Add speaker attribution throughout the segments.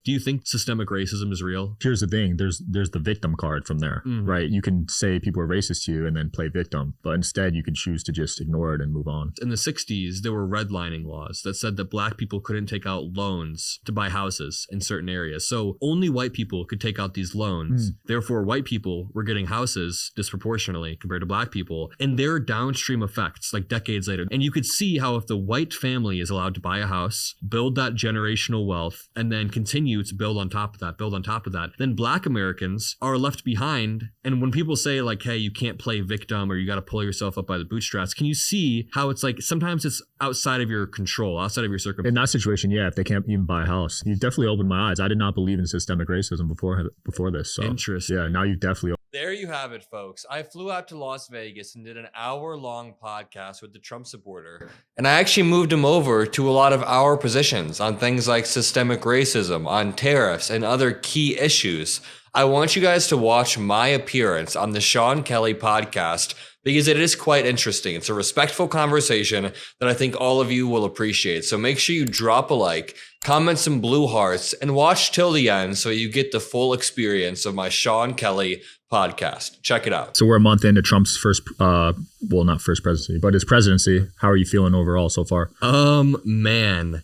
Speaker 1: Do you think systemic racism is real?
Speaker 2: Here's the thing. There's the victim card from there, right? You can say people are racist to you and then play victim, but instead you can choose to just ignore it and move on.
Speaker 1: In the 60s, there were redlining laws that said that black people couldn't take out loans to buy houses in certain areas. So only white people could take out these loans. Therefore, white people were getting houses disproportionately compared to black people. And there are downstream effects like decades later. And you could see how if the white family is allowed to buy a house, build that generational wealth, and then continue to build on top of that, then black Americans are left behind. And when people say like, hey, you can't play victim or you got to pull yourself up by the bootstraps, can you see how it's like sometimes it's outside of your control, outside of your circumstance?
Speaker 2: In that situation, yeah, if they can't even buy a house, you've definitely opened my eyes. I did not believe in systemic racism before this. So
Speaker 1: interesting.
Speaker 2: Yeah, now you've definitely.
Speaker 3: There you have it, folks. I flew out to Las Vegas and did an hour-long podcast with the Trump supporter. And I actually moved him over to a lot of our positions on things like systemic racism, on tariffs, and other key issues. I want you guys to watch my appearance on the Sean Kelly podcast because it is quite interesting. It's a respectful conversation that I think all of you will appreciate. So make sure you drop a like, comment some blue hearts, and watch till the end so you get the full experience of my Sean Kelly podcast. Check it out.
Speaker 2: So we're a month into Trump's first, not first presidency, but his presidency. How are you feeling overall so far?
Speaker 1: Man,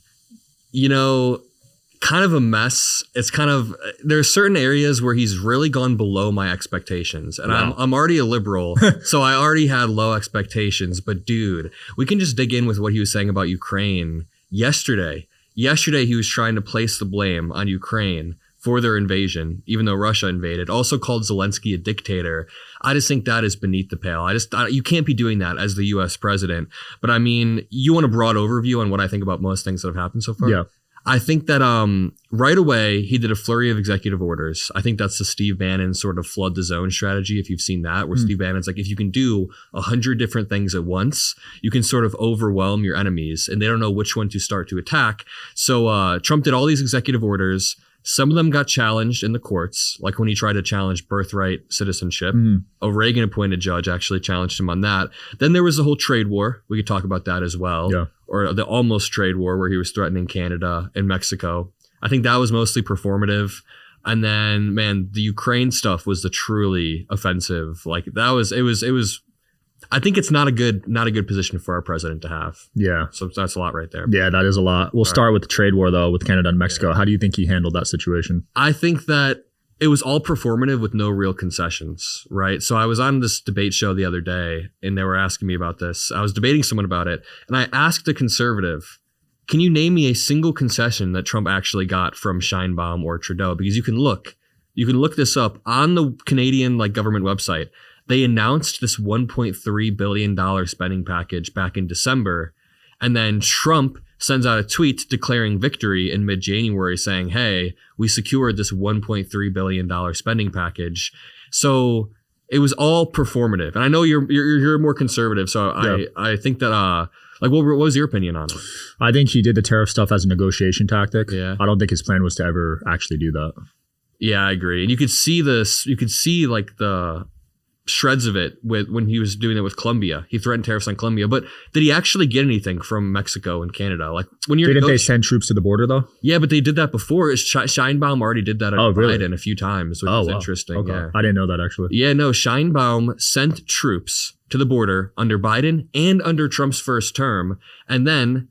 Speaker 1: kind of a mess. It's kind of, there's certain areas where he's really gone below my expectations. And wow. I'm already a liberal, so I already had low expectations. But dude, we can just dig in with what he was saying about Ukraine yesterday. Yesterday, he was trying to place the blame on Ukraine for their invasion, even though Russia invaded, also called Zelensky a dictator. I just think that is beneath the pale. You can't be doing that as the US president. But I mean, you want a broad overview on what I think about most things that have happened so far?
Speaker 2: Yeah.
Speaker 1: I think that right away, he did a flurry of executive orders. I think that's the Steve Bannon sort of flood the zone strategy, if you've seen that, where Steve Bannon's like, if you can do 100 different things at once, you can sort of overwhelm your enemies and they don't know which one to start to attack. So Trump did all these executive orders. Some of them got challenged in the courts, like when he tried to challenge birthright citizenship. A Reagan-appointed judge actually challenged him on that. Then there was the whole trade war. We could talk about that as well. Yeah. Or the almost trade war where he was threatening Canada and Mexico. I think that was mostly performative. And then, man, the Ukraine stuff was the truly offensive. Like it was. I think it's not a good position for our president to have. Yeah. So that's a lot right there.
Speaker 2: Yeah, that is a lot. We'll start with the trade war, though, with Canada and Mexico. Yeah. How do you think he handled that situation?
Speaker 1: I think that it was all performative with no real concessions, right? So I was on this debate show the other day, and they were asking me about this. I was debating someone about it, and I asked a conservative, can you name me a single concession that Trump actually got from Sheinbaum or Trudeau? Because you can look this up on the Canadian government website. They announced this $1.3 billion spending package back in December. And then Trump sends out a tweet declaring victory in mid-January saying, hey, we secured this $1.3 billion spending package. So it was all performative. And I know you're more conservative. So yeah. I think that, what was your opinion on it?
Speaker 2: I think he did the tariff stuff as a negotiation tactic.
Speaker 1: Yeah.
Speaker 2: I don't think his plan was to ever actually do that.
Speaker 1: Yeah, I agree. And you could see this, the shreds of it when he was doing it with Colombia. He threatened tariffs on Colombia, but did he actually get anything from Mexico and Canada? Like when you're
Speaker 2: didn't they send troops to the border though?
Speaker 1: Yeah, but they did that before. Sheinbaum already did that at Biden a few times, which is interesting.
Speaker 2: Okay.
Speaker 1: Yeah.
Speaker 2: I didn't know that actually.
Speaker 1: Yeah, no, Sheinbaum sent troops to the border under Biden and under Trump's first term, and then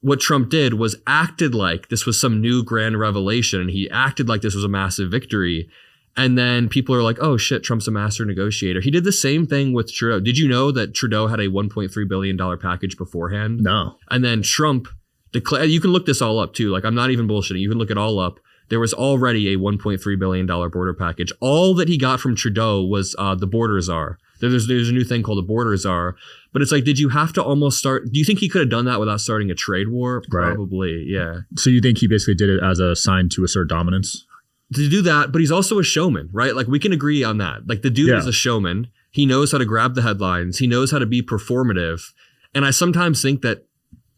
Speaker 1: what Trump did was acted like this was some new grand revelation, and he acted like this was a massive victory. And then people are like, oh shit, Trump's a master negotiator. He did the same thing with Trudeau. Did you know that Trudeau had a $1.3 billion package beforehand?
Speaker 2: No.
Speaker 1: And then Trump declared, you can look this all up too. I'm not even bullshitting. You can look it all up. There was already a $1.3 billion border package. All that he got from Trudeau was the border czar. There's a new thing called the border czar. But it's like, did you have to almost start? Do you think he could have done that without starting a trade war? Probably, yeah.
Speaker 2: So you think he basically did it as a sign to assert dominance?
Speaker 1: To do that, but he's also a showman, right? We can agree on that. The dude is a showman. He knows how to grab the headlines. He knows how to be performative. And I sometimes think that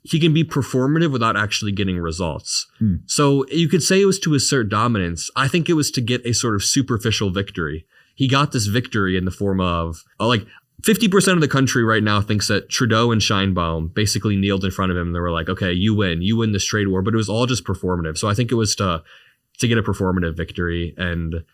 Speaker 1: he can be performative without actually getting results. So you could say it was to assert dominance. I think it was to get a sort of superficial victory. He got this victory in the form of 50% of the country right now thinks that Trudeau and Sheinbaum basically kneeled in front of him. And they were like, okay, you win this trade war. But it was all just performative. So I think it was to to get a performative victory. And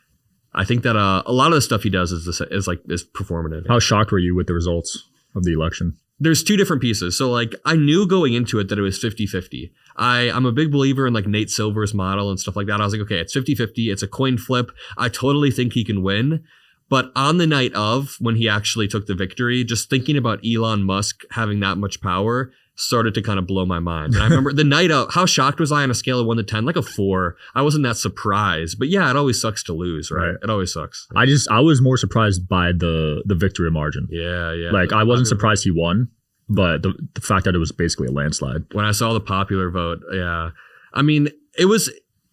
Speaker 1: I think that a lot of the stuff he does is performative.
Speaker 2: How shocked were you with the results of the election?
Speaker 1: There's two different pieces. So like I knew going into it that it was 50-50. I'm a big believer in like Nate Silver's model and stuff like that. I was like, okay, it's 50-50. It's a coin flip. I totally think he can win. But on the night of when he actually took the victory, just thinking about Elon Musk having that much power started to kind of blow my mind. And I remember the night of, how shocked was I on a scale of 1 to 10? Like a 4. I wasn't that surprised. But yeah, it always sucks to lose, right? It always sucks.
Speaker 2: I was more surprised by the victory margin.
Speaker 1: Yeah.
Speaker 2: Like I wasn't surprised he won, but the fact that it was basically a landslide.
Speaker 1: When I saw the popular vote, yeah. I mean,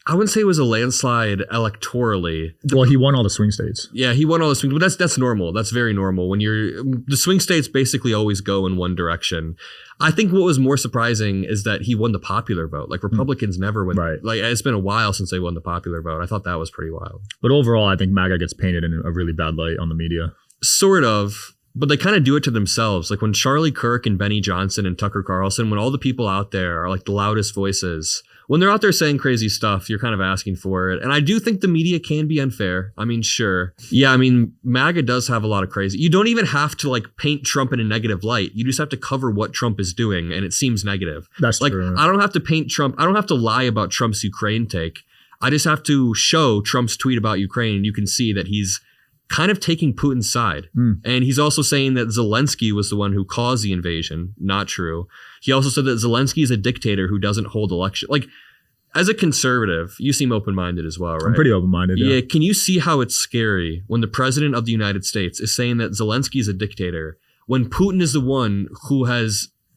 Speaker 1: I wouldn't say it was a landslide electorally.
Speaker 2: Well, he won all the swing states.
Speaker 1: Yeah, he won all the swing, but that's normal. That's very normal. When the swing states basically always go in one direction. I think what was more surprising is that he won the popular vote. Like Republicans never win.
Speaker 2: Right.
Speaker 1: Like it's been a while since they won the popular vote. I thought that was pretty wild.
Speaker 2: But overall, I think MAGA gets painted in a really bad light on the media.
Speaker 1: Sort of. But they kind of do it to themselves. Like when Charlie Kirk and Benny Johnson and Tucker Carlson, when all the people out there are like the loudest voices, when they're out there saying crazy stuff, you're kind of asking for it. And I do think the media can be unfair. I mean, sure. Yeah, I mean, MAGA does have a lot of crazy. You don't even have to like paint Trump in a negative light. You just have to cover what Trump is doing, and it seems negative.
Speaker 2: That's
Speaker 1: like,
Speaker 2: true.
Speaker 1: I don't have to paint Trump. I don't have to lie about Trump's Ukraine take. I just have to show Trump's tweet about Ukraine, and you can see that he's kind of taking Putin's side. And he's also saying that Zelensky was the one who caused the invasion. Not true. He also said that Zelensky is a dictator who doesn't hold election. Like, as a conservative, you seem open-minded as well, right?
Speaker 2: I'm pretty open-minded, yeah.
Speaker 1: Can you see how it's scary when the president of the United States is saying that Zelensky is a dictator when Putin is the one who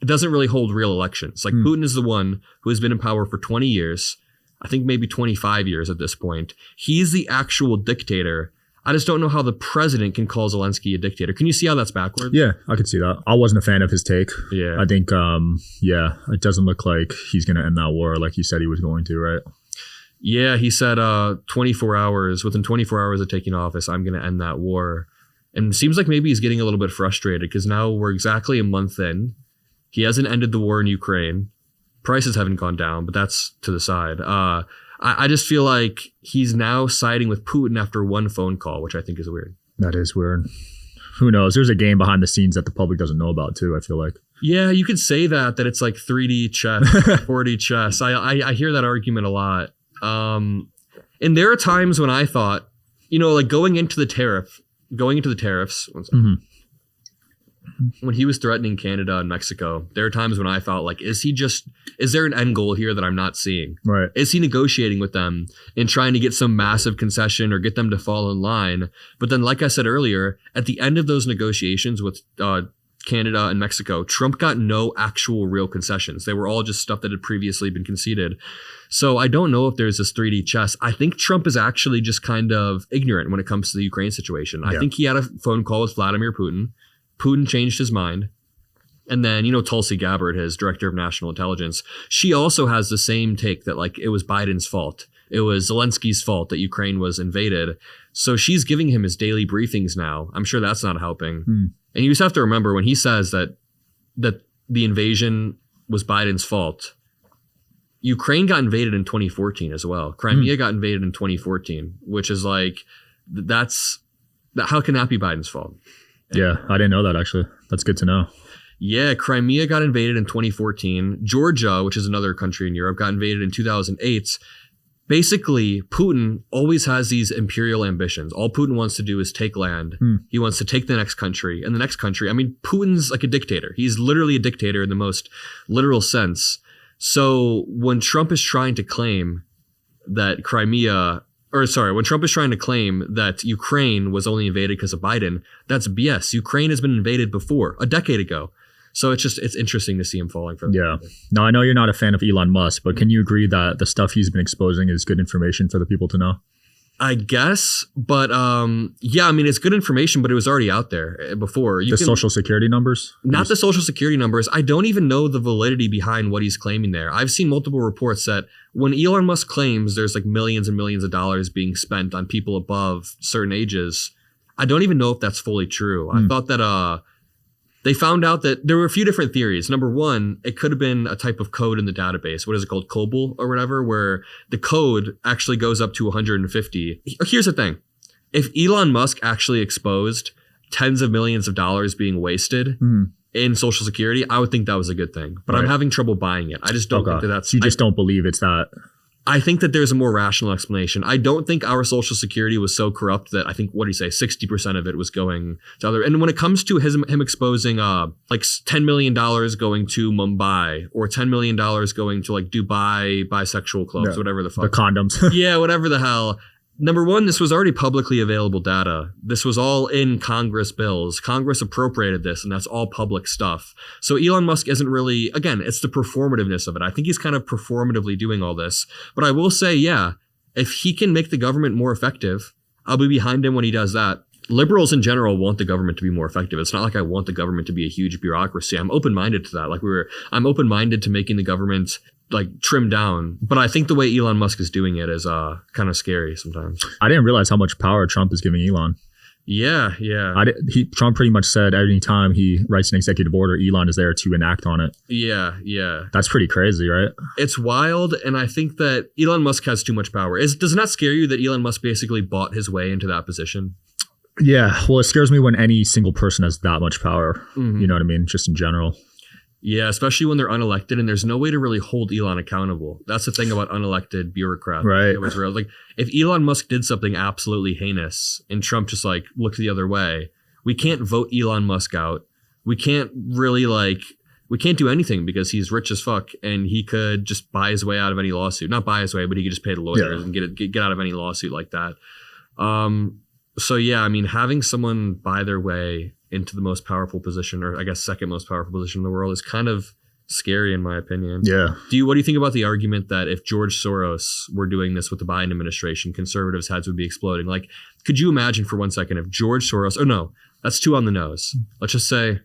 Speaker 1: doesn't really hold real elections? Like Putin is the one who has been in power for 20 years, I think maybe 25 years at this point. He's the actual dictator. I just don't know how the president can call Zelensky a dictator. Can you see how that's backwards?
Speaker 2: Yeah, I can see that. I wasn't a fan of his take.
Speaker 1: Yeah.
Speaker 2: I think, it doesn't look like he's going to end that war like he said he was going to, right?
Speaker 1: Yeah, he said within 24 hours of taking office, I'm going to end that war. And it seems like maybe he's getting a little bit frustrated because now we're exactly a month in. He hasn't ended the war in Ukraine. Prices haven't gone down, but that's to the side. I just feel like he's now siding with Putin after one phone call, which I think is weird.
Speaker 2: That is weird. Who knows? There's a game behind the scenes that the public doesn't know about too, I feel like.
Speaker 1: Yeah, you could say that it's like 3D chess, 4D chess. I hear that argument a lot. And there are times when I thought, like going into the tariffs, when he was threatening Canada and Mexico, there are times when I thought, like, is there an end goal here that I'm not seeing?
Speaker 2: Right.
Speaker 1: Is he negotiating with them and trying to get some massive concession or get them to fall in line? But then, like I said earlier, at the end of those negotiations with Canada and Mexico, Trump got no actual real concessions. They were all just stuff that had previously been conceded. So I don't know if there's this 3D chess. I think Trump is actually just kind of ignorant when it comes to the Ukraine situation. I think he had a phone call with Vladimir Putin. Putin changed his mind. And then, Tulsi Gabbard, his director of national intelligence, she also has the same take that like it was Biden's fault. It was Zelensky's fault that Ukraine was invaded. So she's giving him his daily briefings now. I'm sure that's not helping. And you just have to remember when he says that the invasion was Biden's fault, Ukraine got invaded in 2014 as well. Crimea got invaded in 2014, which is like, how can that be Biden's fault?
Speaker 2: Yeah, I didn't know that actually. That's good to know.
Speaker 1: Yeah, Crimea got invaded in 2014. Georgia, which is another country in Europe, got invaded in 2008. Basically, Putin always has these imperial ambitions. All Putin wants to do is take land. He wants to take the next country. And the next country, I mean, Putin's like a dictator. He's literally a dictator in the most literal sense. So when Trump is trying to claim that when Trump is trying to claim that Ukraine was only invaded because of Biden, that's BS. Ukraine has been invaded before, a decade ago. So it's interesting to see him falling for that.
Speaker 2: Yeah. Now, I know you're not a fan of Elon Musk, but can you agree that the stuff he's been exposing is good information for the people to know?
Speaker 1: I guess, but yeah, I mean, it's good information, but it was already out there before.
Speaker 2: Social security numbers?
Speaker 1: Not the social security numbers. I don't even know the validity behind what he's claiming there. I've seen multiple reports that when Elon Musk claims there's like millions and millions of dollars being spent on people above certain ages, I don't even know if that's fully true. I thought that They found out that there were a few different theories. Number one, it could have been a type of code in the database. What is it called? COBOL or whatever, where the code actually goes up to 150. Here's the thing. If Elon Musk actually exposed tens of millions of dollars being wasted in Social Security, I would think that was a good thing. But I'm having trouble buying it. I just don't think that's...
Speaker 2: You just don't believe it's that...
Speaker 1: I think that there's a more rational explanation. I don't think our Social Security was so corrupt that I think, what do you say, 60% of it was going to other. And when it comes to him exposing like $10 million going to Mumbai or $10 million going to like Dubai bisexual clubs, whatever the fuck.
Speaker 2: The condoms.
Speaker 1: Yeah, whatever the hell. Number one, this was already publicly available data. This was all in Congress bills. Congress appropriated this, and that's all public stuff. So Elon Musk isn't really, again, it's the performativeness of it. I think he's kind of performatively doing all this. But I will say, yeah, if he can make the government more effective, I'll be behind him when he does that. Liberals in general want the government to be more effective. It's not like I want the government to be a huge bureaucracy. I'm open-minded to that. I'm open-minded to making the government like trimmed down. But I think the way Elon Musk is doing it is kind of scary sometimes.
Speaker 2: I didn't realize how much power Trump is giving Elon.
Speaker 1: Yeah.
Speaker 2: Trump pretty much said any time he writes an executive order, Elon is there to enact on it.
Speaker 1: Yeah.
Speaker 2: That's pretty crazy, right?
Speaker 1: It's wild, and I think that Elon Musk has too much power. Does it not scare you that Elon Musk basically bought his way into that position?
Speaker 2: Yeah, well, it scares me when any single person has that much power. You know what I mean? Just in general.
Speaker 1: Yeah, especially when they're unelected and there's no way to really hold Elon accountable. That's the thing about unelected bureaucrats.
Speaker 2: Right.
Speaker 1: It was real. Like if Elon Musk did something absolutely heinous and Trump just like looked the other way, we can't vote Elon Musk out. We can't really we can't do anything because he's rich as fuck and he could just buy his way out of any lawsuit. Not buy his way, but he could just pay the lawyers and get out of any lawsuit like that. So yeah, I mean, having someone buy their way into the most powerful position, or I guess second most powerful position in the world, is kind of scary in my opinion.
Speaker 2: Yeah.
Speaker 1: What do you think about the argument that if George Soros were doing this with the Biden administration, conservatives' heads would be exploding? Like, could you imagine for 1 second if George Soros, no, that's too on the nose. Let's just say,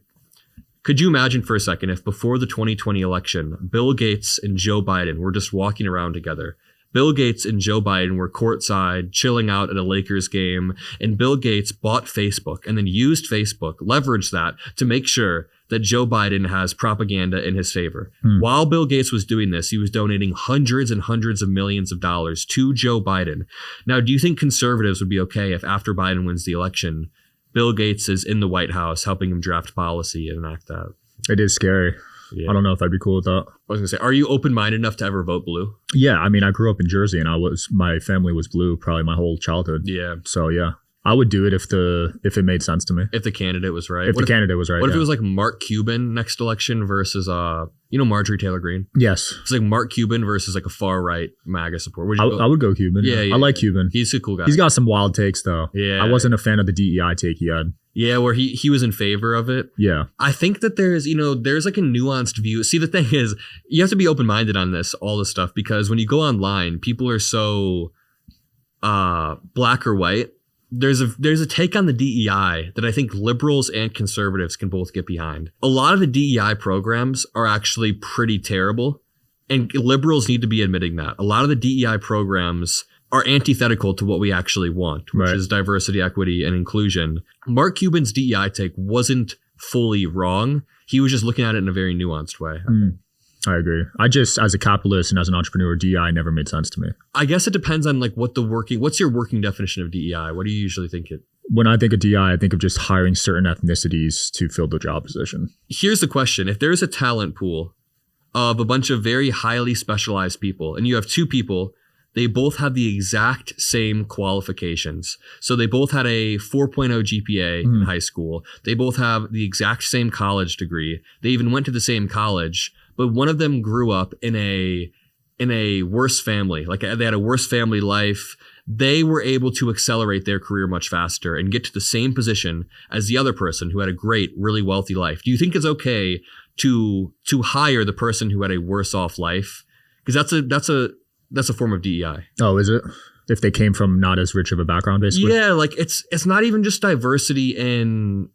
Speaker 1: could you imagine for a second if before the 2020 election, Bill Gates and Joe Biden were just walking around together? Bill Gates and Joe Biden were courtside, chilling out at a Lakers game, and Bill Gates bought Facebook and then used Facebook, leveraged that to make sure that Joe Biden has propaganda in his favor. While Bill Gates was doing this, he was donating hundreds and hundreds of millions of dollars to Joe Biden. Now, do you think conservatives would be okay if after Biden wins the election, Bill Gates is in the White House helping him draft policy and enact that?
Speaker 2: It is scary. Yeah. I don't know if I'd be cool with that.
Speaker 1: I was gonna say, are you open-minded enough to ever vote blue?
Speaker 2: Yeah, I mean, I grew up in Jersey and my family was blue probably my whole childhood.
Speaker 1: Yeah.
Speaker 2: So yeah, I would do it if it made sense to me.
Speaker 1: If the candidate was right.
Speaker 2: If the candidate was right.
Speaker 1: What if it was like Mark Cuban next election versus Marjorie Taylor Greene?
Speaker 2: Yes.
Speaker 1: It's like Mark Cuban versus like a far right MAGA support.
Speaker 2: I would go Cuban. Yeah. I like Cuban.
Speaker 1: He's a cool guy.
Speaker 2: He's got some wild takes though.
Speaker 1: Yeah.
Speaker 2: I wasn't a fan of the DEI take he had.
Speaker 1: Yeah, where he was in favor of it.
Speaker 2: Yeah. I
Speaker 1: think that there's like a nuanced view. See, the thing is, you have to be open-minded on all this stuff, because when you go online, people are so black or white. There's a take on the DEI that I think liberals and conservatives can both get behind. A lot of the DEI programs are actually pretty terrible, and liberals need to be admitting that. A lot of the DEI programs are antithetical to what we actually want, which is diversity, equity, and inclusion. Mark Cuban's DEI take wasn't fully wrong. He was just looking at it in a very nuanced way.
Speaker 2: I agree. As a capitalist and as an entrepreneur, DEI never made sense to me.
Speaker 1: I guess it depends on like what's your working definition of DEI? What do you usually think it?
Speaker 2: When I think of DEI, I think of just hiring certain ethnicities to fill the job position.
Speaker 1: Here's the question. If there's a talent pool of a bunch of very highly specialized people, and you have two people, they both have the exact same qualifications. So they both had a 4.0 GPA in high school. They both have the exact same college degree. They even went to the same college, but one of them grew up in a worse family. Like they had a worse family life. They were able to accelerate their career much faster and get to the same position as the other person who had a great, really wealthy life. Do you think it's okay to hire the person who had a worse off life? Because that's a form of DEI.
Speaker 2: Oh, is it? If they came from not as rich of a background, basically?
Speaker 1: Yeah, like it's not even just diversity in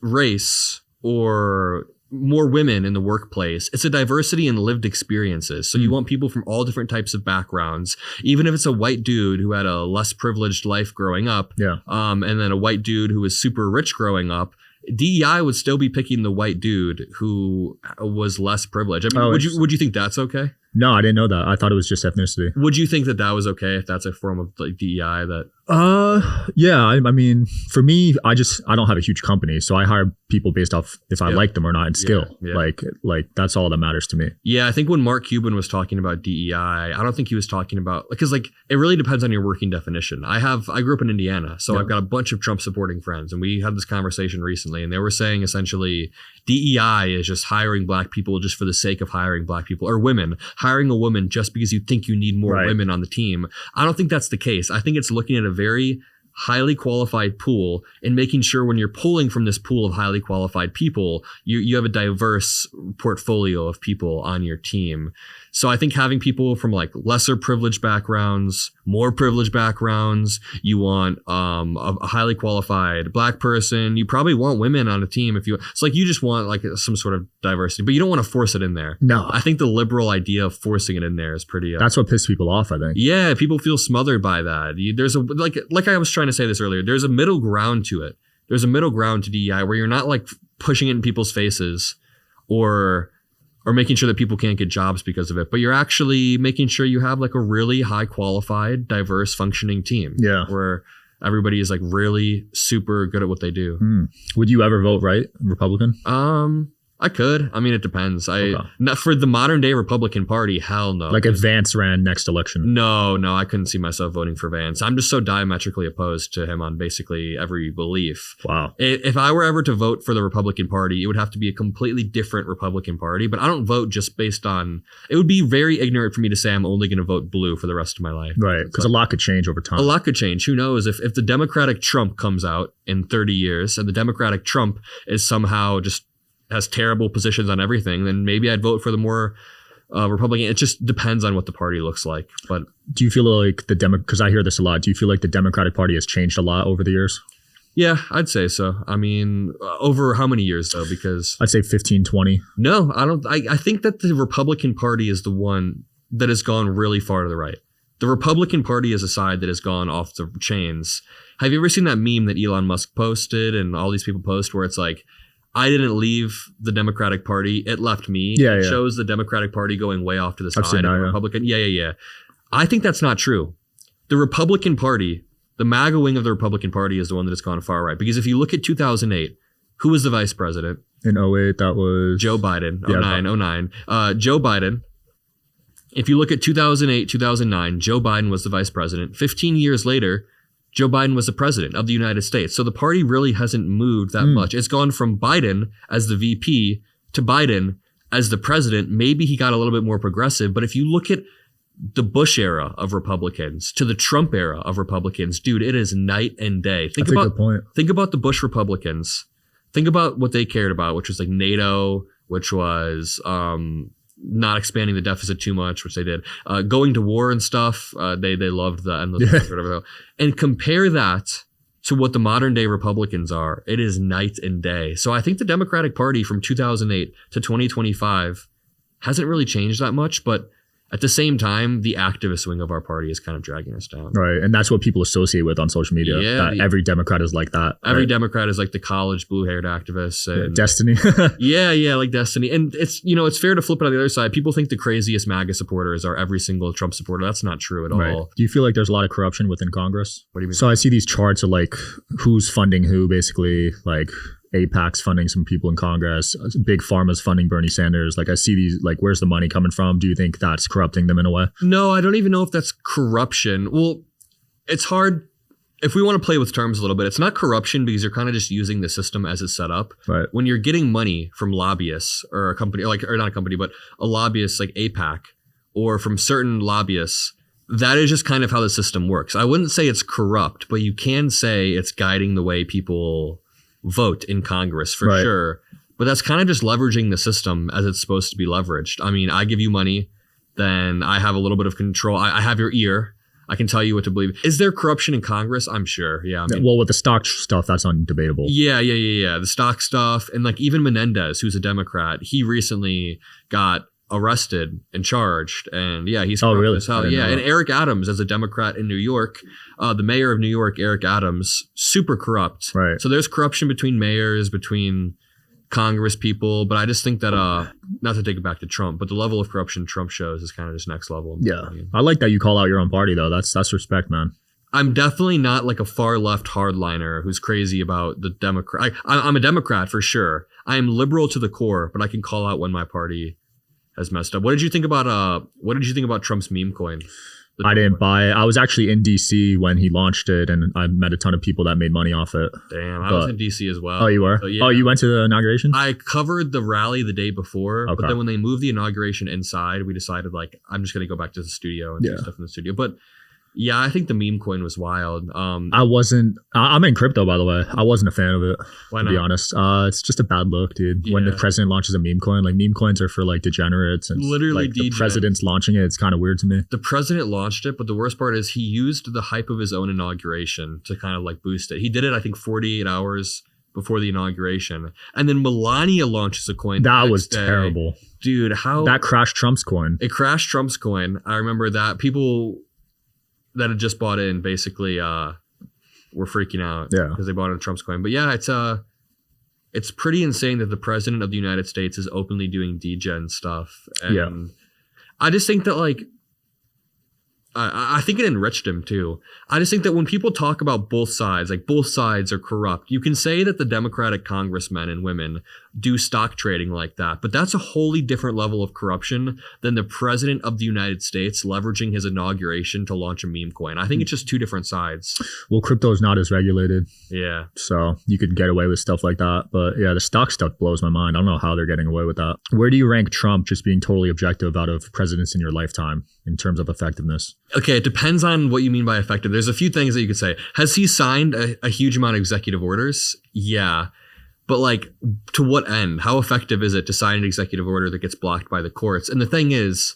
Speaker 1: race or more women in the workplace. It's a diversity in lived experiences. So you want people from all different types of backgrounds, even if it's a white dude who had a less privileged life growing up, and then a white dude who was super rich growing up. DEI would still be picking the white dude who was less privileged. I mean, would you think that's okay?
Speaker 2: No, I didn't know that. I thought it was just ethnicity.
Speaker 1: Would you think that was okay if that's a form of like DEI that?
Speaker 2: Yeah. I mean, for me, I don't have a huge company, so I hire people based off if I like them or not in skill. Like that's all that matters to me.
Speaker 1: Yeah, I think when Mark Cuban was talking about DEI, I don't think he was talking about, because like it really depends on your working definition. I grew up in Indiana, so I've got a bunch of Trump supporting friends, and we had this conversation recently, and they were saying essentially DEI is just hiring black people just for the sake of hiring black people, or women, hiring a woman just because you think you need more women on the team. I don't think that's the case. I think it's looking at a very highly qualified pool and making sure when you're pulling from this pool of highly qualified people, you have a diverse portfolio of people on your team. So I think having people from like lesser privileged backgrounds, more privileged backgrounds, you want a highly qualified black person. You probably want women on a team it's like you just want like some sort of diversity, but you don't want to force it in there.
Speaker 2: No.
Speaker 1: I think the liberal idea of forcing it in there is pretty...
Speaker 2: That's what pissed people off, I think.
Speaker 1: Yeah, people feel smothered by that. There's like I was trying to say this earlier, there's a middle ground to it. There's a middle ground to DEI where you're not like pushing it in people's faces or making sure that people can't get jobs because of it, but you're actually making sure you have like a really high qualified, diverse, functioning team. Yeah. Where everybody is like really super good at what they do.
Speaker 2: Would you ever vote Republican?
Speaker 1: I could. I mean, it depends. Not for the modern day Republican Party, hell no.
Speaker 2: Like if Vance ran next election?
Speaker 1: No, I couldn't see myself voting for Vance. I'm just so diametrically opposed to him on basically every belief.
Speaker 2: Wow.
Speaker 1: If I were ever to vote for the Republican Party, it would have to be a completely different Republican Party. But I don't vote just based on... It would be very ignorant for me to say I'm only going to vote blue for the rest of my life.
Speaker 2: Right, because a lot could change over time.
Speaker 1: A lot could change. Who knows? If the Democratic Trump comes out in 30 years and the Democratic Trump is somehow just... has terrible positions on everything, then maybe I'd vote for the more Republican. It just depends on what the party looks like. But
Speaker 2: do you feel like because I hear this a lot, do you feel like the Democratic Party has changed a lot over the years?
Speaker 1: Yeah, I'd say so. I mean, over how many years though? Because
Speaker 2: I'd say 15, 20.
Speaker 1: No, I don't. I think that the Republican Party is the one that has gone really far to the right. The Republican Party is a side that has gone off the chains. Have you ever seen that meme that Elon Musk posted and all these people post where it's like, I didn't leave the Democratic Party. It left me.
Speaker 2: Yeah,
Speaker 1: It shows the Democratic Party going way off to the side of the Republican. Yeah. I think that's not true. The Republican Party, the MAGA wing of the Republican Party is the one that has gone far right. Because if you look at 2008, who was the vice president?
Speaker 2: In 2008, that was...
Speaker 1: Joe Biden. 09. Joe Biden. If you look at 2008, 2009, Joe Biden was the vice president. 15 years later... Joe Biden was the president of the United States. So the party really hasn't moved that much. It's gone from Biden as the VP to Biden as the president. Maybe he got a little bit more progressive. But if you look at the Bush era of Republicans to the Trump era of Republicans, dude, it is night and day. Think about the Bush Republicans. Think about what they cared about, which was like NATO, which was not expanding the deficit too much, which they did. Going to war and stuff, they loved the endless whatever. And compare that to what the modern day Republicans are. It is night and day. So I think the Democratic Party from 2008 to 2025 hasn't really changed that much, but at the same time, the activist wing of our party is kind of dragging us down.
Speaker 2: Right. And that's what people associate with on social media.
Speaker 1: Yeah,
Speaker 2: every Democrat is like that.
Speaker 1: Every Democrat is like the college blue-haired activist. And
Speaker 2: Destiny.
Speaker 1: yeah, like Destiny. And it's fair to flip it on the other side. People think the craziest MAGA supporters are every single Trump supporter. That's not true at all.
Speaker 2: Do you feel like there's a lot of corruption within Congress?
Speaker 1: What do you mean?
Speaker 2: So I see these charts of like who's funding who, basically, like AIPAC's funding some people in Congress, Big Pharma's funding Bernie Sanders. Like I see these, like, where's the money coming from? Do you think that's corrupting them in a way?
Speaker 1: No, I don't even know if that's corruption. Well, it's hard. If we want to play with terms a little bit, it's not corruption because you're kind of just using the system as it's set up.
Speaker 2: Right.
Speaker 1: When you're getting money from lobbyists or a company, or not a company, but a lobbyist like AIPAC or from certain lobbyists, that is just kind of how the system works. I wouldn't say it's corrupt, but you can say it's guiding the way people vote in Congress for sure. But that's kind of just leveraging the system as it's supposed to be leveraged. I mean, I give you money, then I have a little bit of control. I have your ear. I can tell you what to believe. Is there corruption in Congress? I'm sure. Yeah. I mean,
Speaker 2: well, with the stock stuff, that's undebatable.
Speaker 1: Yeah. The stock stuff. And like even Menendez, who's a Democrat, he recently got arrested and charged, and he's
Speaker 2: Oh,
Speaker 1: corrupt
Speaker 2: really?
Speaker 1: as hell.
Speaker 2: I didn't know
Speaker 1: And
Speaker 2: that.
Speaker 1: Eric Adams, as a Democrat in New York, the mayor of New York, Eric Adams, super corrupt.
Speaker 2: Right.
Speaker 1: So there's corruption between mayors, between Congress people, but I just think that not to take it back to Trump, but the level of corruption Trump shows is kind of just next level.
Speaker 2: Yeah. I like that you call out your own party though. That's respect, man.
Speaker 1: I'm definitely not like a far left hardliner who's crazy about the Democrat. I'm a Democrat for sure. I am liberal to the core, but I can call out when my party has messed up. What did you think about Trump's meme coin?
Speaker 2: I didn't buy it. I was actually in DC when he launched it, and I met a ton of people that made money off it.
Speaker 1: Damn, I was in DC as well.
Speaker 2: Oh, you were?
Speaker 1: So, yeah.
Speaker 2: Oh, you went to the inauguration?
Speaker 1: I covered the rally the day before,
Speaker 2: Okay.
Speaker 1: but then when they moved the inauguration inside, we decided like I'm just gonna go back to the studio and do stuff in the studio. But yeah, I think the meme coin was wild. I'm
Speaker 2: in crypto, by the way. I wasn't a fan of it,
Speaker 1: Why
Speaker 2: to
Speaker 1: not?
Speaker 2: be honest. It's just a bad look, dude. When the
Speaker 1: Yeah.
Speaker 2: president launches a meme coin, like meme coins are for like degenerates, and
Speaker 1: Literally
Speaker 2: like the
Speaker 1: degens.
Speaker 2: president's launching it. It's kind of weird to me.
Speaker 1: The president launched it, but the worst part is he used the hype of his own inauguration to kind of like boost it. He did it, I think, 48 hours before the inauguration. And then Melania launches a coin. the
Speaker 2: That
Speaker 1: next
Speaker 2: was
Speaker 1: day.
Speaker 2: terrible.
Speaker 1: Dude, how
Speaker 2: That crashed Trump's coin.
Speaker 1: it crashed Trump's coin. I remember that people that had just bought in basically were freaking out because they bought in Trump's coin. But yeah, it's pretty insane that the president of the United States is openly doing degen stuff. And I just think that like I think it enriched him too. I just think that when people talk about both sides, like both sides are corrupt, you can say that the Democratic congressmen and women do stock trading like that, but that's a wholly different level of corruption than the president of the United States leveraging his inauguration to launch a meme coin. I think it's just two different sides.
Speaker 2: Well, crypto is not as regulated,
Speaker 1: Yeah.
Speaker 2: so you could get away with stuff like that. But yeah, the stock stuff blows my mind. I don't know how they're getting away with that. Where do you rank Trump, just being totally objective, out of presidents in your lifetime in terms of effectiveness?
Speaker 1: Okay, it depends on what you mean by effective. There's a few things that you could say. Has he signed a huge amount of executive orders? Yeah. But like, to what end? How effective is it to sign an executive order that gets blocked by the courts? And the thing is,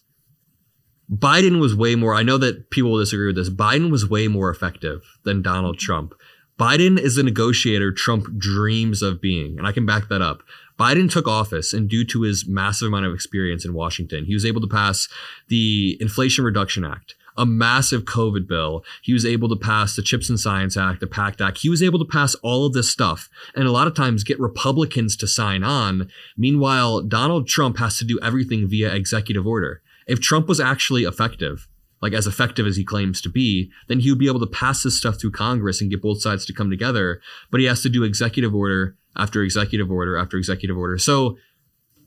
Speaker 1: Biden was way more, I know that people will disagree with this, Biden was way more effective than Donald Trump. Biden is the negotiator Trump dreams of being, and I can back that up. Biden took office, and due to his massive amount of experience in Washington, he was able to pass the Inflation Reduction Act, a massive COVID bill. He was able to pass the CHIPS and Science Act, the PACT Act. He was able to pass all of this stuff and a lot of times get Republicans to sign on. Meanwhile, Donald Trump has to do everything via executive order. If Trump was actually effective, like as effective as he claims to be, then he would be able to pass this stuff through Congress and get both sides to come together. But he has to do executive order after executive order after executive order. So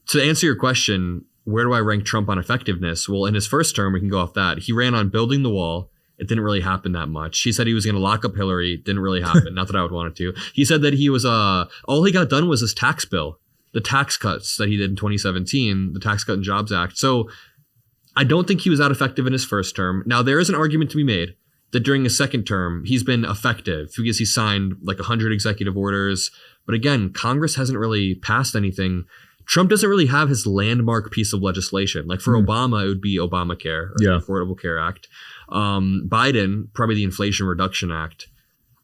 Speaker 1: to answer your question, where do I rank Trump on effectiveness? Well, in his first term, we can go off that. He ran on building the wall. It didn't really happen that much. He said he was going to lock up Hillary. Didn't really happen. Not that I would want it to. He said that he was, all he got done was his tax bill, the tax cuts that he did in 2017, the Tax Cut and Jobs Act. So I don't think he was that effective in his first term. Now, there is an argument to be made that during his second term, he's been effective because he signed like 100 executive orders. But again, Congress hasn't really passed anything. Trump doesn't really have his landmark piece of legislation. Like for Obama, it would be Obamacare, or the Affordable Care Act. Biden, probably the Inflation Reduction Act.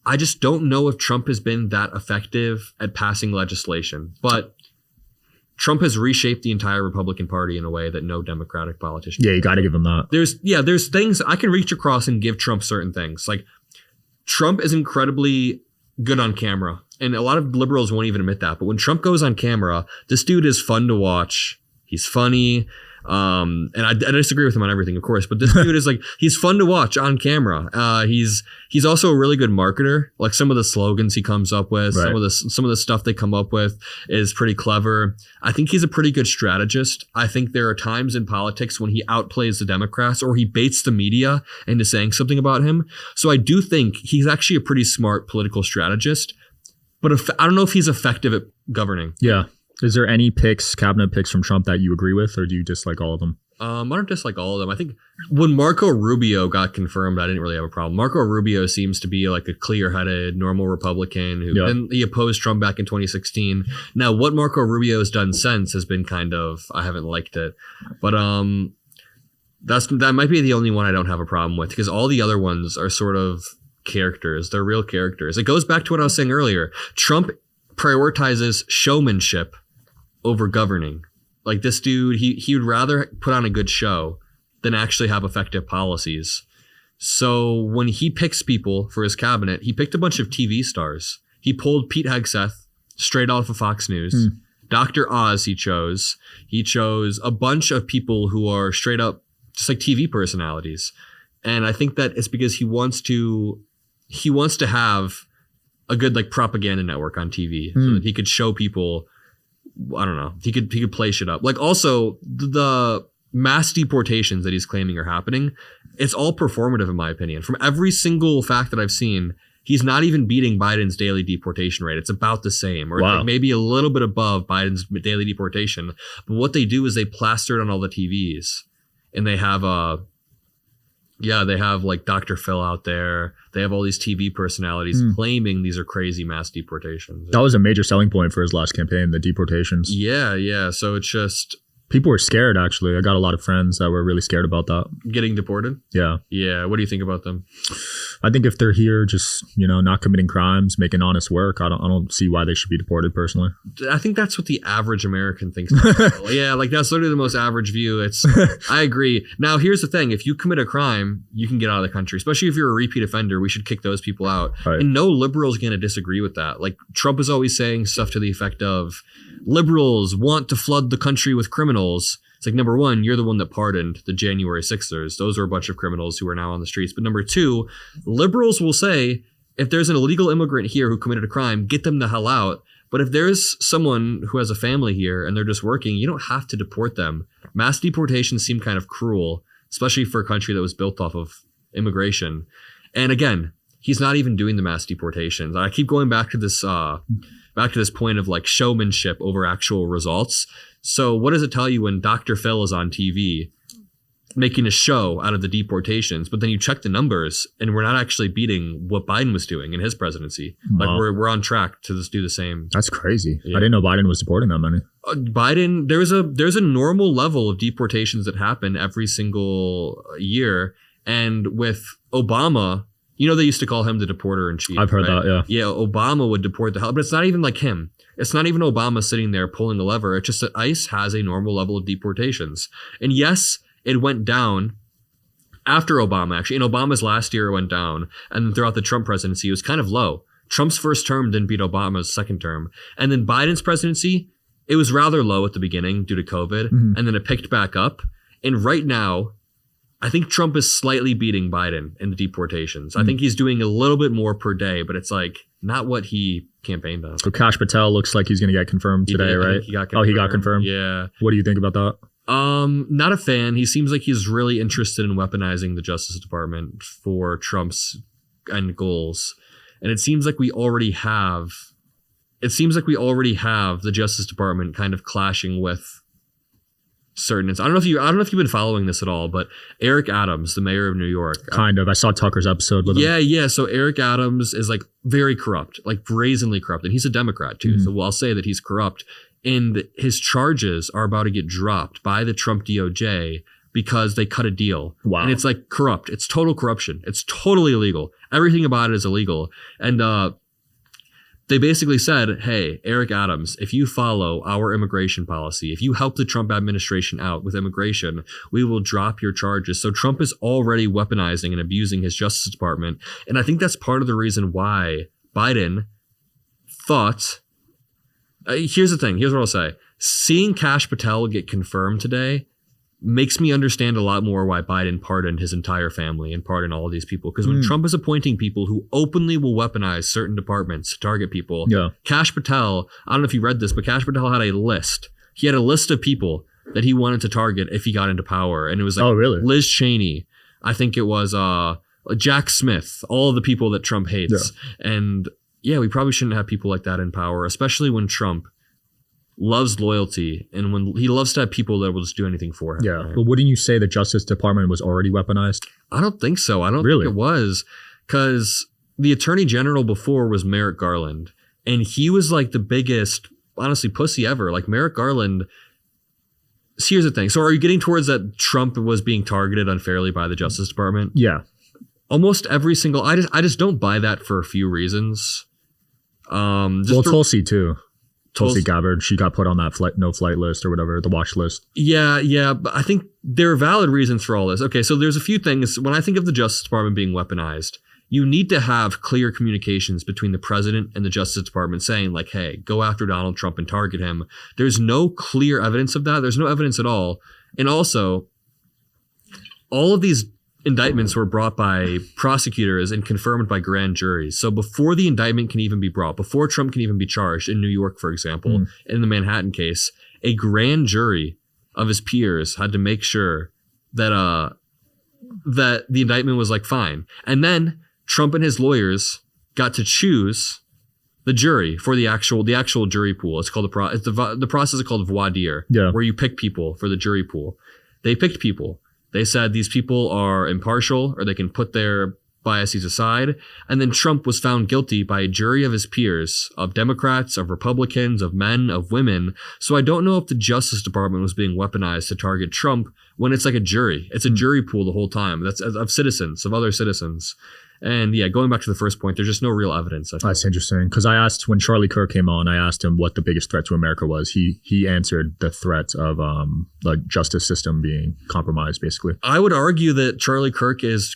Speaker 1: I just don't know if Trump has been that effective at passing legislation. But Trump has reshaped the entire Republican Party in a way that no Democratic politician.
Speaker 2: Yeah, you got to give him that.
Speaker 1: There's things I can reach across and give Trump certain things. Like Trump is incredibly good on camera. And a lot of liberals won't even admit that. But when Trump goes on camera, this dude is fun to watch. He's funny. And I disagree with him on everything, of course. But this dude is like, he's fun to watch on camera. He's also a really good marketer. Like some of the slogans he comes up with,
Speaker 2: Right.
Speaker 1: some of the stuff they come up with is pretty clever. I think he's a pretty good strategist. I think there are times in politics when he outplays the Democrats or he baits the media into saying something about him. So I do think he's actually a pretty smart political strategist. But I don't know if he's effective at governing.
Speaker 2: Yeah. Is there any cabinet picks from Trump that you agree with, or do you dislike all of them?
Speaker 1: I don't dislike all of them. I think when Marco Rubio got confirmed, I didn't really have a problem. Marco Rubio seems to be like a clear-headed, normal Republican who then he opposed Trump back in 2016. Now, what Marco Rubio has done since has been kind of, I haven't liked it. But that might be the only one I don't have a problem with, because all the other ones are sort of characters. They're real characters. It goes back to what I was saying earlier. Trump prioritizes showmanship over governing. Like this dude, he would rather put on a good show than actually have effective policies. So when he picks people for his cabinet, he picked a bunch of TV stars. He pulled Pete Hegseth straight off of Fox News. Dr. Oz he chose. He chose a bunch of people who are straight up just like TV personalities. And I think that it's because he wants to have a good like propaganda network on TV so that he could show people, I don't know, he could play shit up. Like also the mass deportations that he's claiming are happening, it's all performative in my opinion. From every single fact that I've seen, he's not even beating Biden's daily deportation rate. It's about the same, or like maybe a little bit above Biden's daily deportation. But what they do is they plaster it on all the TVs, and they have they have like Dr. Phil out there. They have all these TV personalities claiming these are crazy mass deportations.
Speaker 2: That was a major selling point for his last campaign, the deportations.
Speaker 1: Yeah. So it's just...
Speaker 2: People were scared, actually. I got a lot of friends that were really scared about that.
Speaker 1: Getting deported?
Speaker 2: Yeah.
Speaker 1: Yeah. What do you think about them?
Speaker 2: I think if they're here just, not committing crimes, making honest work, I don't see why they should be deported personally.
Speaker 1: I think that's what the average American thinks. Yeah, like that's literally the most average view. I agree. Now, here's the thing. If you commit a crime, you can get out of the country, especially if you're a repeat offender. We should kick those people out. Right. And no liberal is going to disagree with that. Like Trump is always saying stuff to the effect of liberals want to flood the country with criminals. It's like, number one, you're the one that pardoned the January 6ers. Those are a bunch of criminals who are now on the streets. But number two, liberals will say, if there's an illegal immigrant here who committed a crime, get them the hell out. But if there's someone who has a family here and they're just working, you don't have to deport them. Mass deportations seem kind of cruel, especially for a country that was built off of immigration. And again, he's not even doing the mass deportations. I keep going back to this point of like showmanship over actual results. So what does it tell you when Dr. Phil is on TV making a show out of the deportations, but then you check the numbers and we're not actually beating what Biden was doing in his presidency? Wow. Like we're on track to just do the same.
Speaker 2: That's crazy. Yeah. I didn't know Biden was deporting that many.
Speaker 1: Biden, there's a normal level of deportations that happen every single year. And with Obama, they used to call him the deporter in chief.
Speaker 2: I've heard that, yeah.
Speaker 1: Yeah, Obama would deport the hell, but it's not even like him. It's not even Obama sitting there pulling the lever. It's just that ICE has a normal level of deportations. And yes, it went down after Obama, actually. In Obama's last year, it went down. And throughout the Trump presidency, it was kind of low. Trump's first term didn't beat Obama's second term. And then Biden's presidency, it was rather low at the beginning due to COVID. And then it picked back up. And right now, I think Trump is slightly beating Biden in the deportations. I think he's doing a little bit more per day, but it's like not what he campaigned on.
Speaker 2: So Kash Patel looks like he's going to get confirmed today, right?
Speaker 1: He got confirmed.
Speaker 2: Oh, he got confirmed?
Speaker 1: Yeah.
Speaker 2: What do you think about that?
Speaker 1: Not a fan. He seems like he's really interested in weaponizing the Justice Department for Trump's end goals. And it seems like we already have the Justice Department kind of clashing with certain. I don't know if you've been following this at all, but Eric Adams, the mayor of New York,
Speaker 2: kind of. I saw Tucker's episode with him.
Speaker 1: Yeah. So Eric Adams is like very corrupt, like brazenly corrupt, and he's a Democrat too. So I'll say that he's corrupt, and his charges are about to get dropped by the Trump DOJ because they cut a deal. Wow. And it's like corrupt. It's total corruption. It's totally illegal. Everything about it is illegal. And they basically said, hey, Eric Adams, if you follow our immigration policy, if you help the Trump administration out with immigration, we will drop your charges. So Trump is already weaponizing and abusing his Justice Department. And I think that's part of the reason why Biden thought, here's the thing, here's what I'll say. Seeing Kash Patel get confirmed today makes me understand a lot more why Biden pardoned his entire family and pardoned all of these people. Because when Trump is appointing people who openly will weaponize certain departments to target people, Kash Patel, I don't know if you read this, but Kash Patel had a list. He had a list of people that he wanted to target if he got into power. And it was like Liz Cheney. I think it was Jack Smith, all of the people that Trump hates. Yeah. And yeah, we probably shouldn't have people like that in power, especially when Trump loves loyalty and when he loves to have people that will just do anything for him.
Speaker 2: Yeah. Right? But wouldn't you say the Justice Department was already weaponized?
Speaker 1: I don't think so. I don't think it was, because the Attorney General before was Merrick Garland, and he was like the biggest, honestly, pussy ever. Like Merrick Garland. So here's the thing. So are you getting towards that Trump was being targeted unfairly by the Justice Department?
Speaker 2: Yeah.
Speaker 1: Almost every single, I just don't buy that for a few reasons.
Speaker 2: Tulsi too. Tulsi Gabbard, she got put on that no-flight list or whatever, the watch list.
Speaker 1: Yeah, but I think there are valid reasons for all this. Okay, so there's a few things. When I think of the Justice Department being weaponized, you need to have clear communications between the president and the Justice Department saying, like, hey, go after Donald Trump and target him. There's no clear evidence of that. There's no evidence at all. And also, all of these indictments were brought by prosecutors and confirmed by grand juries. So before the indictment can even be brought, before Trump can even be charged in New York, for example, in the Manhattan case, a grand jury of his peers had to make sure that that the indictment was like fine. And then Trump and his lawyers got to choose the jury for the actual jury pool. It's called the process is called voir dire, where you pick people for the jury pool. They picked people. They said these people are impartial, or they can put their biases aside. And then Trump was found guilty by a jury of his peers, of Democrats, of Republicans, of men, of women. So I don't know if the Justice Department was being weaponized to target Trump when it's like a jury. It's a jury pool the whole time. That's of citizens, of other citizens. And yeah, going back to the first point, there's just no real evidence.
Speaker 2: That's interesting. Because I asked, when Charlie Kirk came on, I asked him what the biggest threat to America was. He answered the threat of the justice system being compromised, basically.
Speaker 1: I would argue that Charlie Kirk is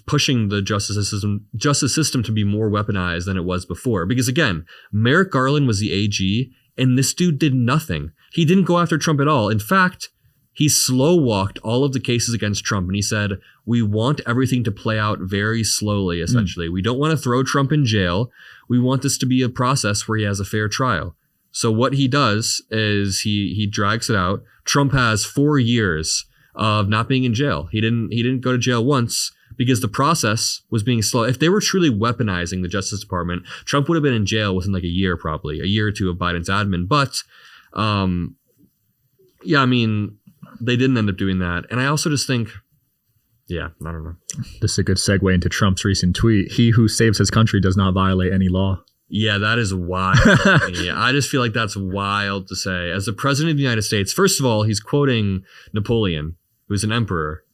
Speaker 1: pushing the justice system to be more weaponized than it was before. Because again, Merrick Garland was the AG, and this dude did nothing. He didn't go after Trump at all. In fact, he slow-walked all of the cases against Trump, and he said, we want everything to play out very slowly, essentially. We don't want to throw Trump in jail. We want this to be a process where he has a fair trial. So what he does is he drags it out. Trump has 4 years of not being in jail. He didn't go to jail once because the process was being slow. If they were truly weaponizing the Justice Department, Trump would have been in jail within like a year, probably a year or two of Biden's admin. But yeah, I mean, they didn't end up doing that. And I also just think, yeah, I don't know.
Speaker 2: This is a good segue into Trump's recent tweet. He who saves his country does not violate any law.
Speaker 1: Yeah, that is wild. Yeah, I just feel like that's wild to say. As the president of the United States, first of all, he's quoting Napoleon, who's an emperor.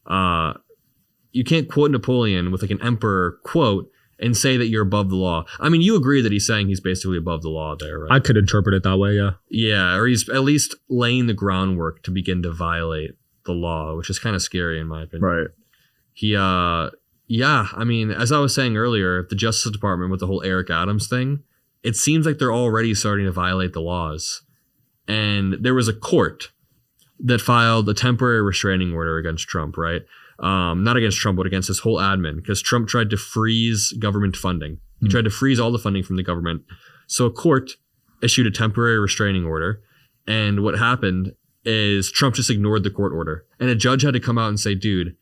Speaker 1: You can't quote Napoleon with like an emperor quote and say that you're above the law. I mean, you agree that he's saying he's basically above the law there, right?
Speaker 2: I could interpret it that way, yeah.
Speaker 1: Yeah, or he's at least laying the groundwork to begin to violate the law, which is kind of scary in my opinion.
Speaker 2: Right.
Speaker 1: Yeah, I mean, as I was saying earlier, the Justice Department with the whole Eric Adams thing, it seems like they're already starting to violate the laws. And there was a court that filed a temporary restraining order against Trump, right? Not against Trump, but against his whole admin, because Trump tried to freeze government funding. He tried to freeze all the funding from the government. So a court issued a temporary restraining order. And what happened is Trump just ignored the court order. And a judge had to come out and say, dude,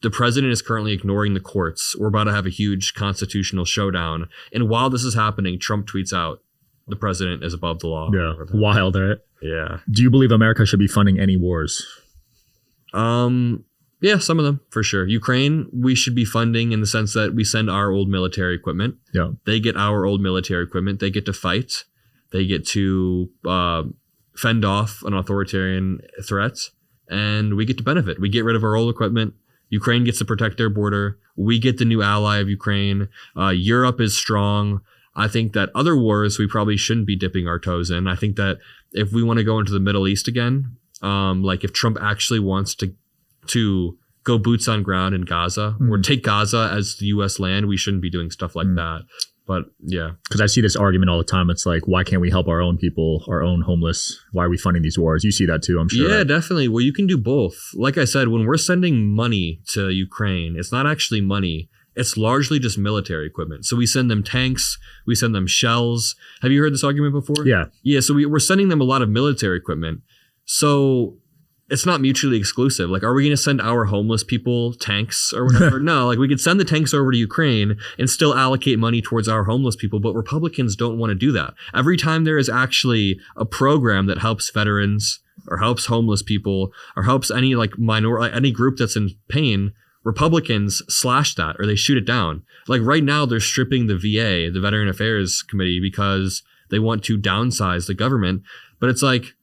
Speaker 1: the president is currently ignoring the courts. We're about to have a huge constitutional showdown. And while this is happening, Trump tweets out, the president is above the law.
Speaker 2: Yeah, wild, right?
Speaker 1: Yeah.
Speaker 2: Do you believe America should be funding any wars?
Speaker 1: Yeah, some of them, for sure. Ukraine, we should be funding in the sense that we send our old military equipment.
Speaker 2: Yeah.
Speaker 1: They get our old military equipment. They get to fight. They get to fend off an authoritarian threat. And we get to benefit. We get rid of our old equipment. Ukraine gets to protect their border. We get the new ally of Ukraine. Europe is strong. I think that other wars we probably shouldn't be dipping our toes in. I think that if we want to go into the Middle East again, like if Trump actually wants to go boots on ground in Gaza or take Gaza as the U.S. land, we shouldn't be doing stuff like that. But yeah.
Speaker 2: Because I see this argument all the time. It's like, why can't we help our own people, our own homeless? Why are we funding these wars? You see that too, I'm sure.
Speaker 1: Yeah, definitely. Well, you can do both. Like I said, when we're sending money to Ukraine, it's not actually money. It's largely just military equipment. So we send them tanks. We send them shells. Have you heard this argument before?
Speaker 2: Yeah.
Speaker 1: Yeah, so we're sending them a lot of military equipment. So it's not mutually exclusive. Like, are we going to send our homeless people tanks or whatever? No, like we could send the tanks over to Ukraine and still allocate money towards our homeless people. But Republicans don't want to do that. Every time there is actually a program that helps veterans or helps homeless people or helps any like any group that's in pain, Republicans slash that or they shoot it down. Like right now, they're stripping the VA, the Veteran Affairs Committee, because they want to downsize the government. But it's like,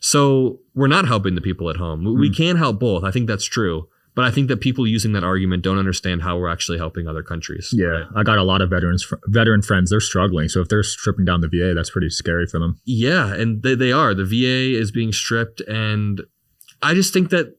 Speaker 1: so we're not helping the people at home. We can help both. I think that's true. But I think that people using that argument don't understand how we're actually helping other countries.
Speaker 2: Yeah,
Speaker 1: right?
Speaker 2: I got a lot of veteran friends. They're struggling. So if they're stripping down the VA, that's pretty scary for them.
Speaker 1: Yeah, and they are. The VA is being stripped. And I just think that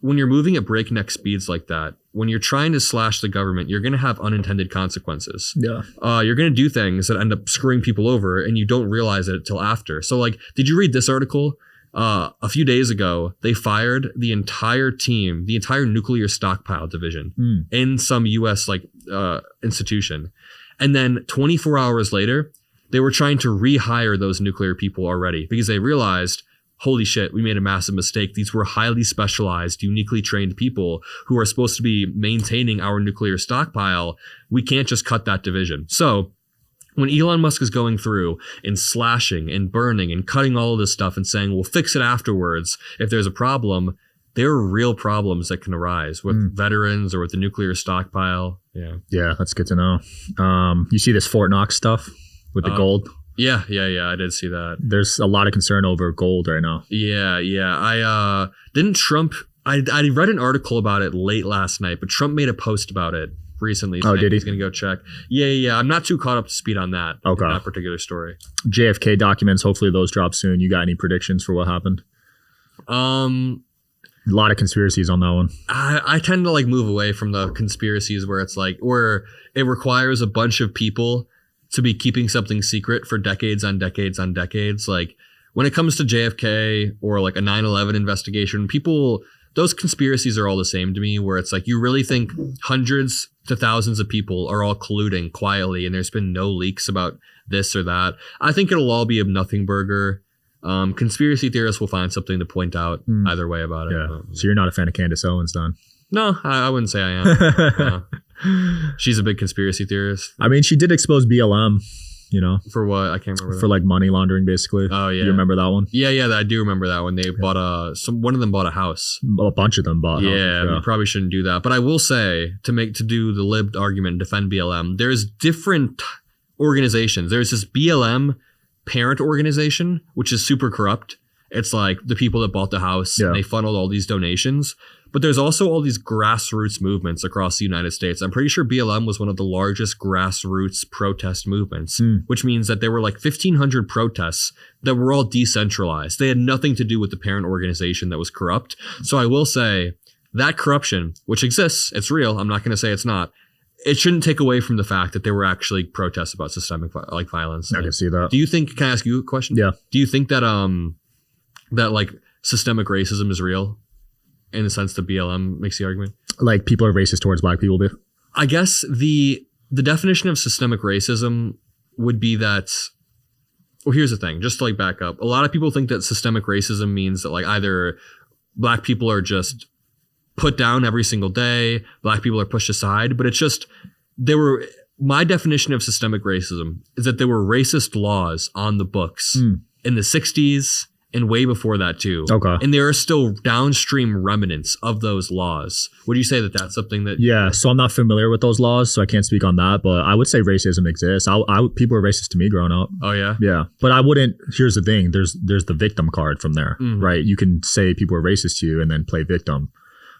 Speaker 1: when you're moving at breakneck speeds like that, when you're trying to slash the government, you're going to have unintended consequences.
Speaker 2: Yeah.
Speaker 1: You're going to do things that end up screwing people over and you don't realize it till after. So like, did you read this article? A few days ago, they fired the entire team, the entire nuclear stockpile division in some US institution. And then 24 hours later, they were trying to rehire those nuclear people already because they realized, holy shit, we made a massive mistake. These were highly specialized, uniquely trained people who are supposed to be maintaining our nuclear stockpile. We can't just cut that division. So when Elon Musk is going through and slashing and burning and cutting all of this stuff and saying, we'll fix it afterwards if there's a problem, there are real problems that can arise with veterans or with the nuclear stockpile.
Speaker 2: Yeah, that's good to know. You see this Fort Knox stuff with the gold?
Speaker 1: Yeah, I did see that.
Speaker 2: There's a lot of concern over gold right now.
Speaker 1: Yeah. I didn't Trump, I read an article about it late last night, but Trump made a post about it recently.
Speaker 2: Oh, did he?
Speaker 1: He's going to go check. Yeah. I'm not too caught up to speed on that.
Speaker 2: Okay.
Speaker 1: That particular story.
Speaker 2: JFK documents, hopefully those drop soon. You got any predictions for what happened? A lot of conspiracies on that one.
Speaker 1: I tend to like move away from the conspiracies where it's like, where it requires a bunch of people to be keeping something secret for decades on decades on decades. Like when it comes to JFK or like a 9/11 investigation, those conspiracies are all the same to me, where it's like, you really think hundreds to thousands of people are all colluding quietly and there's been no leaks about this or that. I think it'll all be a nothing burger. Conspiracy theorists will find something to point out either way about it.
Speaker 2: Yeah. So you're not a fan of Candace Owens then?
Speaker 1: No, I wouldn't say I am. No. She's a big conspiracy theorist.
Speaker 2: I mean, she did expose BLM,
Speaker 1: For what? I can't remember.
Speaker 2: For like money laundering, basically.
Speaker 1: Oh, yeah.
Speaker 2: You remember that one?
Speaker 1: Yeah, I do remember that one. They bought one of them bought a house.
Speaker 2: A bunch of them bought houses.
Speaker 1: Yeah, we probably shouldn't do that. But I will say, to do the lib argument and defend BLM, there's different organizations. There's this BLM parent organization, which is super corrupt. It's like the people that bought the house, and they funneled all these donations. But there's also all these grassroots movements across the United States. I'm pretty sure BLM was one of the largest grassroots protest movements, which means that there were like 1,500 protests that were all decentralized. They had nothing to do with the parent organization that was corrupt. So I will say that corruption, which exists, it's real. I'm not going to say it's not. It shouldn't take away from the fact that there were actually protests about systemic violence.
Speaker 2: I can see that.
Speaker 1: Do you think? Can I ask you a question?
Speaker 2: Yeah.
Speaker 1: Do you think that that like systemic racism is real? In the sense that BLM makes the argument?
Speaker 2: Like people are racist towards black people, dude?
Speaker 1: I guess the definition of systemic racism would be that, well, here's the thing, just to like back up. A lot of people think that systemic racism means that like either black people are just put down every single day, black people are pushed aside, but it's just, my definition of systemic racism is that there were racist laws on the books in the 60s, and way before that too.
Speaker 2: Okay.
Speaker 1: And there are still downstream remnants of those laws. Would you say that that's something that...
Speaker 2: Yeah, so I'm not familiar with those laws, so I can't speak on that, but I would say racism exists. People were racist to me growing up.
Speaker 1: Oh, yeah?
Speaker 2: Yeah, but I wouldn't... Here's the thing. There's the victim card from there, right? You can say people were racist to you and then play victim,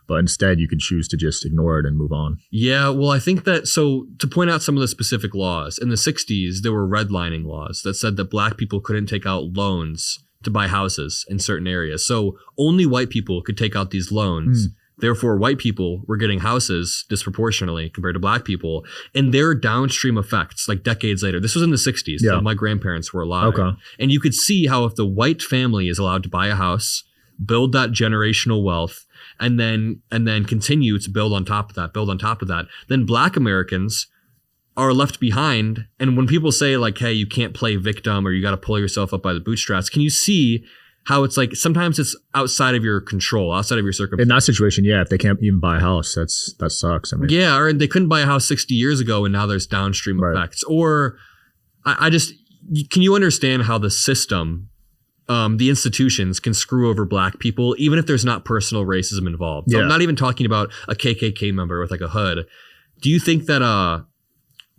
Speaker 2: but instead you can choose to just ignore it and move on.
Speaker 1: Yeah, well, I think that... So to point out some of the specific laws, in the 60s, there were redlining laws that said that black people couldn't take out loans to buy houses in certain areas. So only white people could take out these loans. Therefore, white people were getting houses disproportionately compared to black people. And there are downstream effects like decades later. This was in the 60s.
Speaker 2: Yeah.
Speaker 1: So my grandparents were alive. Okay. And you could see how if the white family is allowed to buy a house, build that generational wealth, and then continue to build on top of that, then black Americans are left behind. And when people say like, hey, you can't play victim or you got to pull yourself up by the bootstraps, can you see how it's like sometimes it's outside of your control, outside of your circumstances?
Speaker 2: In that situation, yeah, if they can't even buy a house, that sucks. I mean,
Speaker 1: yeah, or they couldn't buy a house 60 years ago and now there's downstream effects. Or can you understand how the system, the institutions can screw over black people, even if there's not personal racism involved? So I'm not even talking about a KKK member with like a hood. Do you think that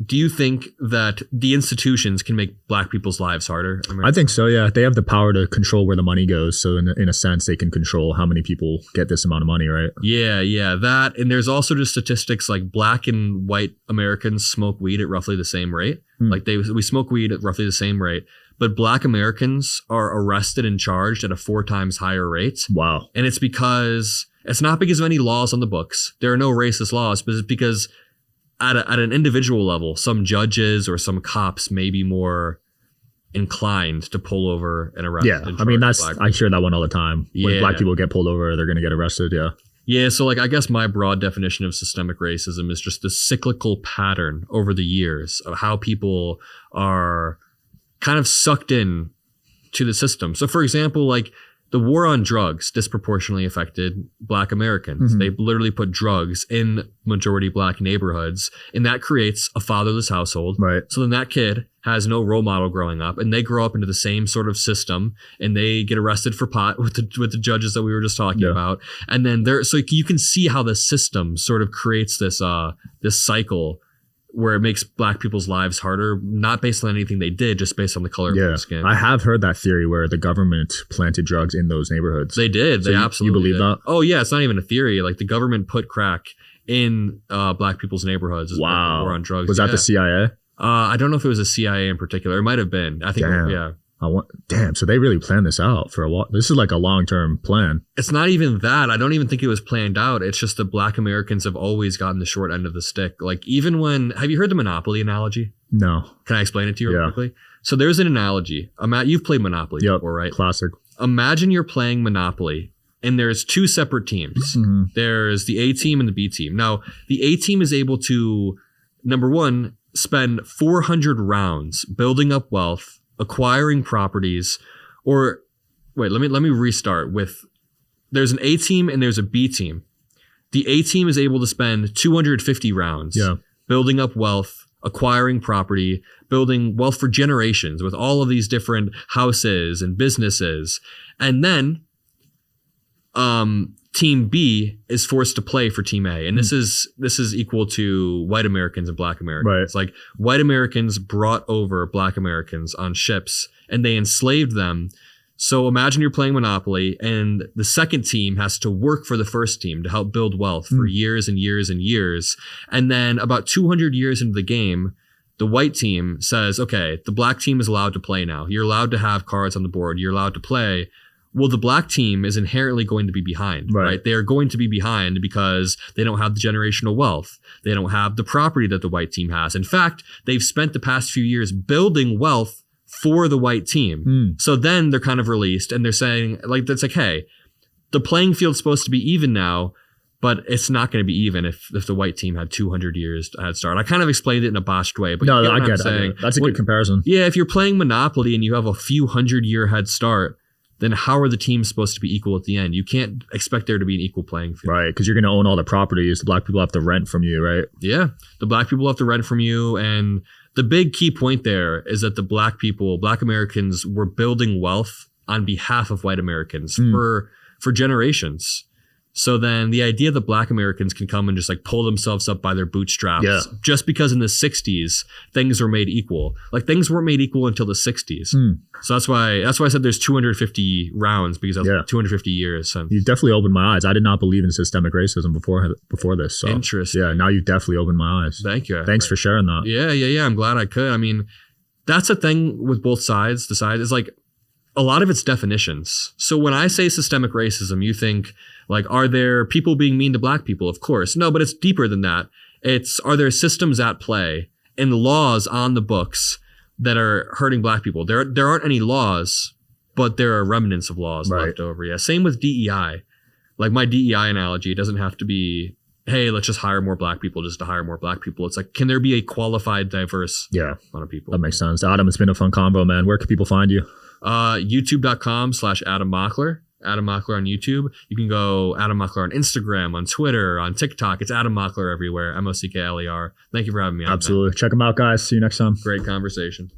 Speaker 1: do you think that the institutions can make black people's lives harder?
Speaker 2: I think so, yeah. They have the power to control where the money goes. So in a sense, they can control how many people get this amount of money, right?
Speaker 1: Yeah. That. And there's also just statistics like black and white Americans smoke weed at roughly the same rate. Like we smoke weed at roughly the same rate. But black Americans are arrested and charged at a 4 times higher rate.
Speaker 2: Wow.
Speaker 1: And it's not because of any laws on the books. There are no racist laws, but it's because at an individual level, some judges or some cops may be more inclined to pull over and arrest.
Speaker 2: Yeah, I mean, I hear that one all the time. When black people get pulled over, they're going to get arrested, yeah.
Speaker 1: Yeah, so like I guess my broad definition of systemic racism is just the cyclical pattern over the years of how people are kind of sucked in to the system. So for example, like the war on drugs disproportionately affected black Americans. They literally put drugs in majority black neighborhoods, and that creates a fatherless household.
Speaker 2: Right.
Speaker 1: So then that kid has no role model growing up, and they grow up into the same sort of system, and they get arrested for pot with the judges that we were just talking about. And then so you can see how the system sort of creates this cycle where it makes black people's lives harder, not based on anything they did, just based on the color of their skin.
Speaker 2: I have heard that theory where the government planted drugs in those neighborhoods.
Speaker 1: They did.
Speaker 2: So
Speaker 1: they absolutely
Speaker 2: You believe that?
Speaker 1: Oh, yeah. It's not even a theory. Like the government put crack in black people's neighborhoods.
Speaker 2: Wow.
Speaker 1: War on drugs.
Speaker 2: Was that the CIA?
Speaker 1: I don't know if it was a CIA in particular. It might have been. I think, yeah.
Speaker 2: Damn, so they really planned this out for a while. This is like a long-term plan.
Speaker 1: It's not even that. I don't even think it was planned out. It's just that black Americans have always gotten the short end of the stick. Like even have you heard the Monopoly analogy?
Speaker 2: No.
Speaker 1: Can I explain it to you real quickly? So there's an analogy. You've played Monopoly before, right?
Speaker 2: Classic.
Speaker 1: Imagine you're playing Monopoly and there's 2 separate teams. There's the A team and the B team. Now, the A team is able to, number one, spend 400 rounds building up wealth, acquiring properties, or wait, let me restart with, there's an A team and there's a B team. The A team is able to spend 250 rounds building up wealth, acquiring property, building wealth for generations with all of these different houses and businesses. And then Team B is forced to play for Team A. And this is equal to white Americans and black Americans.
Speaker 2: Right.
Speaker 1: It's like white Americans brought over black Americans on ships and they enslaved them. So imagine you're playing Monopoly and the second team has to work for the first team to help build wealth for years and years and years. And then about 200 years into the game, the white team says, okay, the black team is allowed to play now. You're allowed to have cards on the board. You're allowed to play. Well, the black team is inherently going to be behind, right? They are going to be behind because they don't have the generational wealth. They don't have the property that the white team has. In fact, they've spent the past few years building wealth for the white team. So then they're kind of released and they're saying that's like, hey, the playing field's supposed to be even now, but it's not going to be even if the white team had 200 years head start. I kind of explained it in a botched way, but
Speaker 2: no, I get it. That's a good comparison.
Speaker 1: Yeah, if you're playing Monopoly and you have a few 100-year head start, then how are the teams supposed to be equal at the end? You can't expect there to be an equal playing field.
Speaker 2: Right, because you're going to own all the properties. The black people have to rent from you, right?
Speaker 1: Yeah, the black people have to rent from you. And the big key point there is that the black Americans were building wealth on behalf of white Americans for generations. So then the idea that black Americans can come and just like pull themselves up by their bootstraps just because in the 60s things were made equal. Like things weren't made equal until the 60s. So that's why I said there's 250 rounds, because that's 250 years since.
Speaker 2: You definitely opened my eyes. I did not believe in systemic racism before this. So
Speaker 1: interesting.
Speaker 2: Yeah, now you definitely opened my eyes.
Speaker 1: Thank you.
Speaker 2: Thanks for sharing that.
Speaker 1: Yeah. I'm glad I could. I mean, that's the thing with both sides. The side is like a lot of it's definitions. So when I say systemic racism, you think like, are there people being mean to black people? Of course. No, but it's deeper than that. Are there systems at play and laws on the books that are hurting black people? There aren't any laws, but there are remnants of laws left over. Yeah. Same with DEI. Like my DEI analogy, it doesn't have to be, hey, let's just hire more black people just to hire more black people. It's like, can there be a qualified, diverse amount of people?
Speaker 2: That makes sense. Adam, it's been a fun convo, man. Where can people find you?
Speaker 1: YouTube.com/Adam Mockler. Adam Mockler on YouTube. You can go Adam Mockler on Instagram, on Twitter, on TikTok. It's Adam Mockler everywhere. Mockler. Thank you for having me on.
Speaker 2: Absolutely. Check them out, guys. See you next time.
Speaker 1: Great conversation.